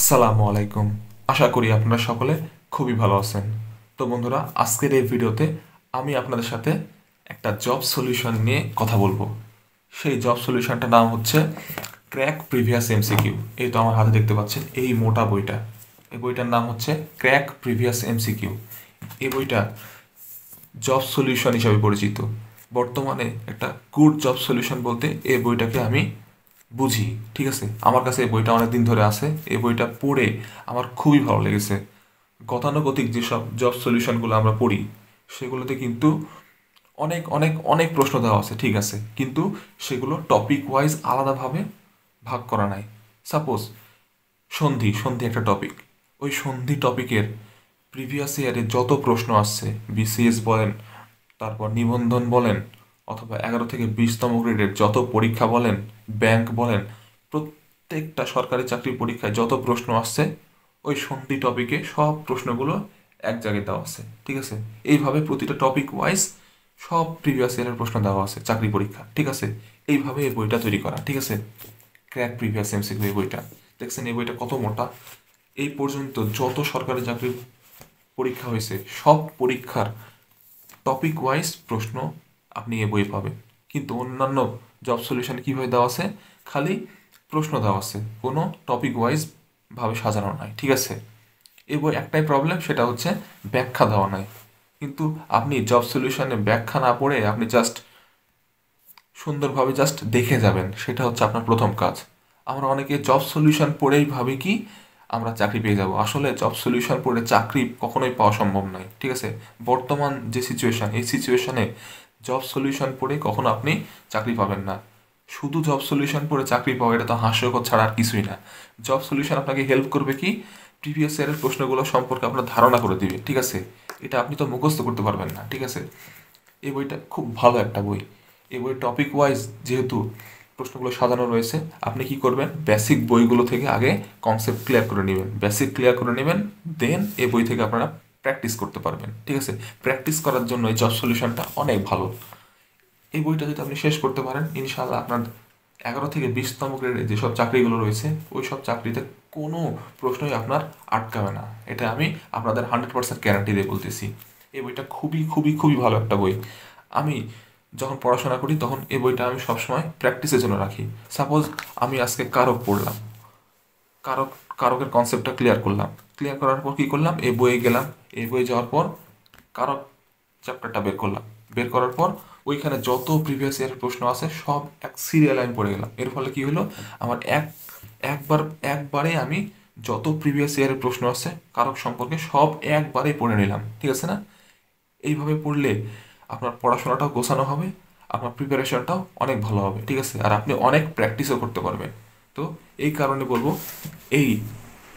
আসসালামু আলাইকুম। আশা করি আপনারা সকলে খুবই ভালো আছেন। তো বন্ধুরা, আজকের এই ভিডিওতে আমি আপনাদের সাথে একটা জব সলিউশন নিয়ে কথা বলবো। সেই জব সলিউশনটার নাম হচ্ছে ক্র্যাক প্রিভিয়াস এমসিকিউ। এই তো আমার হাতে দেখতে পাচ্ছেন এই মোটা বইটা। এই বইটার নাম হচ্ছে ক্র্যাক প্রিভিয়াস এমসিকিউ। এই বইটা জব সলিউশন হিসাবে পরিচিত। বর্তমানে একটা গুড জব সলিউশন বলতে এই বইটাকে আমি বুঝি। ঠিক আছে, আমার কাছে এই বইটা অনেক দিন ধরে আছে। এই বইটা পড়ে আমার খুবই ভালো লেগেছে। গতানুগতিক যেসব জব সলিউশনগুলো আমরা পড়ি সেগুলোতে কিন্তু অনেক অনেক অনেক প্রশ্ন দেওয়া আছে, ঠিক আছে, কিন্তু সেগুলো টপিক ওয়াইজ আলাদাভাবে ভাগ করা নাই। সাপোজ সন্ধি সন্ধি একটা টপিক, ওই সন্ধি টপিকের প্রিভিয়াস ইয়ারে যত প্রশ্ন আসছে, বিসিএস বলেন, তারপর নিবন্ধন বলেন, অথবা 11 থেকে 20তম গ্রেডের যত পরীক্ষা বলেন, ব্যাংক বলেন, প্রত্যেকটা সরকারি চাকরির পরীক্ষায় যত প্রশ্ন আসছে ওই সন্ধি টপিকে সব প্রশ্নগুলো এক জায়গায় দেওয়া আছে। ঠিক আছে, এইভাবে প্রতিটা টপিক ওয়াইজ সব প্রিভিয়াস ইয়ারের প্রশ্ন দেওয়া আছে চাকরি পরীক্ষা। ঠিক আছে, এইভাবে এই বইটা তৈরি করা। ঠিক আছে, ক্র্যাক প্রিভিয়াস এমসিকিউ এই বইটা দেখছেন, এই বইটা কত মোটা। এই পর্যন্ত যত সরকারি চাকরির পরীক্ষা হয়েছে সব পরীক্ষার টপিক ওয়াইজ প্রশ্ন আপনি এ বই পাবেন। কিন্তু অন্যান্য জব সলিউশন কীভাবে দেওয়া আছে, খালি প্রশ্ন দেওয়া আছে, কোনো টপিক ওয়াইজ ভাবে সাজানো নাই। ঠিক আছে, এই বই একটাই প্রবলেম, সেটা হচ্ছে ব্যাখ্যা দেওয়া নাই। কিন্তু আপনি জব সলিউশনে ব্যাখ্যা না পড়ে আপনি জাস্ট সুন্দরভাবে জাস্ট দেখে যাবেন, সেটা হচ্ছে আপনার প্রথম কাজ। আমরা অনেকে জব সলিউশন পড়েই ভাবি কি আমরা চাকরি পেয়ে যাব। আসলে জব সলিউশন পড়ে চাকরি কখনোই পাওয়া সম্ভব নয়। ঠিক আছে, বর্তমান যে সিচুয়েশন, এই সিচুয়েশনে জব সলিউশন পড়ে কখনো আপনি চাকরি পাবেন না। শুধু জব সলিউশন পড়ে চাকরি পাওয়া এটা তো হাস্যকর ছাড়া আর কিছুই না। জব সলিউশন আপনাকে হেল্প করবে কি, প্রিভিয়াস ইয়ারের প্রশ্নগুলো সম্পর্কে আপনার ধারণা করে দিবে। ঠিক আছে, এটা আপনি তো মুখস্থ করতে পারবেন না। ঠিক আছে, এই বইটা খুব ভালো একটা বই। এই বই টপিক ওয়াইজ যেহেতু প্রশ্নগুলো সাজানো রয়েছে, আপনি কি করবেন, বেসিক বইগুলো থেকে আগে কনসেপ্ট ক্লিয়ার করে নেবেন, বেসিক ক্লিয়ার করে নেবেন, দেন এই বই থেকে আপনারা প্র্যাকটিস করতে পারবেন। ঠিক আছে, প্র্যাকটিস করার জন্য এই জব সলিউশনটা অনেক ভালো। এই বইটা যদি আপনি শেষ করতে পারেন, ইনশাআল্লাহ আপনার 11 থেকে 20তম গ্রেডে যেসব চাকরিগুলো রয়েছে ওই সব চাকরিতে কোনো প্রশ্নই আপনার আটকাবে না। এটা আমি আপনাদের 100% গ্যারান্টি দিয়ে বলতেছি। এই বইটা খুবই খুবই খুবই ভালো একটা বই। আমি যখন পড়াশোনা করি তখন এই বইটা আমি সবসময় প্র্যাকটিসের জন্য রাখি। সাপোজ আমি আজকে কারক পড়লাম, কারক কারকের কনসেপ্টটা ক্লিয়ার করলাম, ক্লিয়ার করার পর কী করলাম, এই বইয়ে গেলাম, এই বইয়ে যাওয়ার পর কারক চ্যাপ্টারটা বের করলাম, বের করার পর ওইখানে যত প্রিভিয়াস ইয়ারের প্রশ্ন আছে সব এক সিরিয়াল আমি পড়ে গেলাম। এর ফলে কি হলো, আমার একবার একবারে আমি যত প্রিভিয়াস ইয়ারের প্রশ্ন আছে কারক সম্পর্কে সব একবারেই পড়ে নিলাম। ঠিক আছে না, এইভাবে পড়লে আপনার পড়াশোনাটাও গোছানো হবে, আপনার প্রিপারেশনটাও অনেক ভালো হবে। ঠিক আছে, আর আপনি অনেক প্র্যাকটিসও করতে পারবেন। তো এই কারণে বলবো, এই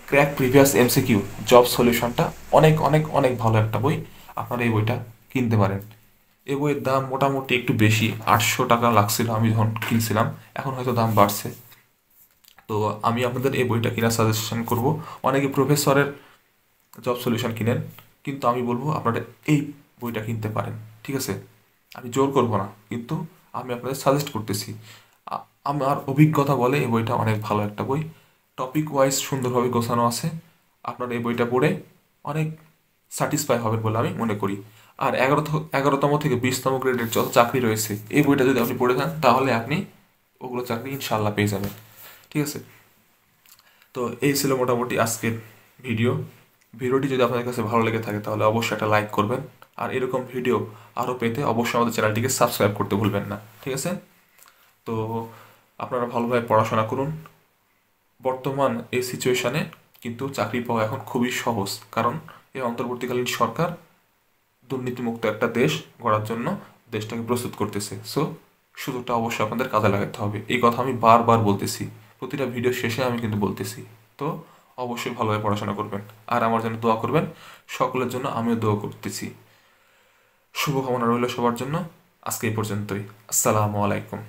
ক্র্যাক প্রিভিয়াস এমসিকিউ জব সলিউশনটা অনেক অনেক অনেক ভালো একটা বই। আপনারা এই বইটা কিনতে পারেন। এই বইয়ের দাম মোটামুটি একটু বেশি, 800 টাকা লাগছিল আমি যখন কিনছিলাম, এখন হয়তো দাম বাড়ছে। তো আমি আপনাদের এই বইটা কেনার সাজেশন করব। অনেকে প্রফেসরের জব সলিউশন কিনেন, কিন্তু আমি বলবো আপনারা এই বইটা কিনতে পারেন। ঠিক আছে, আমি জোর করব না, কিন্তু আমি আপনাদের সাজেস্ট করতেছি। আমার অভিজ্ঞতা বলে এই বইটা অনেক ভালো একটা বই, টপিক ওয়াইজ সুন্দরভাবে গোছানো আছে। আপনারা এই বইটা পড়ে অনেক স্যাটিসফাই হবেন বলে আমি মনে করি। আর 11তম থেকে 20তম গ্রেডের যত চাকরি রয়েছে এই বইটা যদি আপনি পড়ে যান তাহলে আপনি ওগুলো চাকরি ইনশাল্লাহ পেয়ে যাবেন। ঠিক আছে, তো এই ছিল মোটামুটি আজকের ভিডিও। ভিডিওটি যদি আপনাদের কাছে ভালো লেগে থাকে তাহলে অবশ্যই একটা লাইক করবেন, আর এরকম ভিডিও আরও পেতে অবশ্যই আমাদের চ্যানেলটিকে সাবস্ক্রাইব করতে ভুলবেন না। ঠিক আছে, তো আপনারা ভালোভাবে পড়াশোনা করুন। বর্তমান এই সিচুয়েশানে কিন্তু চাকরি পাওয়া এখন খুবই সহজ, কারণ এই অন্তর্বর্তীকালীন সরকার দুর্নীতিমুক্ত একটা দেশ গড়ার জন্য দেশটাকে প্রস্তুত করতেছে। সো সুযোগটা অবশ্যই আপনাদের কাজে লাগাতে হবে। এই কথা আমি বারবার বলতেছি, প্রতিটা ভিডিও শেষে আমি কিন্তু বলতেছি। তো অবশ্যই ভালোভাবে পড়াশোনা করবেন, আর আমার জন্য দোয়া করবেন। সকলের জন্য আমিও দোয়া করতেছি। শুভকামনা রইল সবার জন্য। আজকে এই পর্যন্তই। আসসালামু আলাইকুম।